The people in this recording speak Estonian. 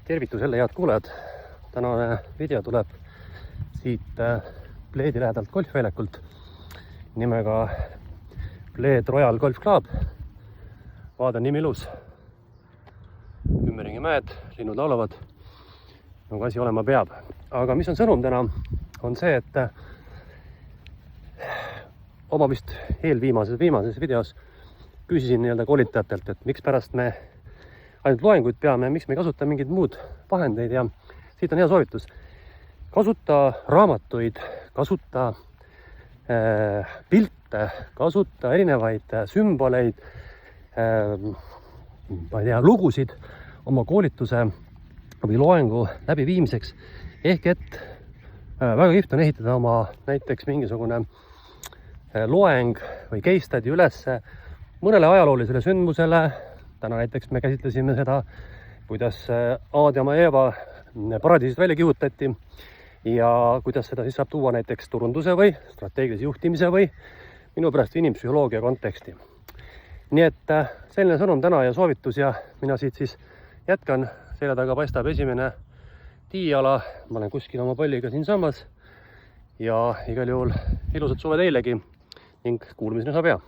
Tervitus jälle, head kuulajad. Tänane video tuleb siit Pleedi lähedalt golfväljakult nimega Pleed Royal Golf Club. Vaade on nimi ilus. Ümberringi mäed, linnud laulavad, nagu asi olema peab. Aga mis on sõnum täna, on see, et oma vist viimases videos küsisin koolitajatelt, et miks pärast me ainult loenguid peame, miks me ei kasuta mingid muud vahendeid, ja siit on hea soovitus. Kasuta raamatuid, kasuta pilte, kasuta erinevaid sümboleid, ma ei tea, lugusid oma koolituse või loengu läbiviimiseks. Ehk et väga kihvt on ehitada oma näiteks mingisugune loeng või case study üles mõnele ajaloolisele sündmusele. Täna näiteks me käsitlesime seda, kuidas Aadam ja Eeva paradiisist välja kihutati ja kuidas seda siis saab tuua näiteks turunduse või strateegilise juhtimise või minu pärast inimpsühholoogia konteksti. Nii et selline sõnum täna ja soovitus, ja mina siit siis jätkan. Selja taga paistab esimene tiiala, ma olen kuskil oma palliga siinsamas ja igal juhul ilusat suve teilegi ning kuulmiseni saab hea.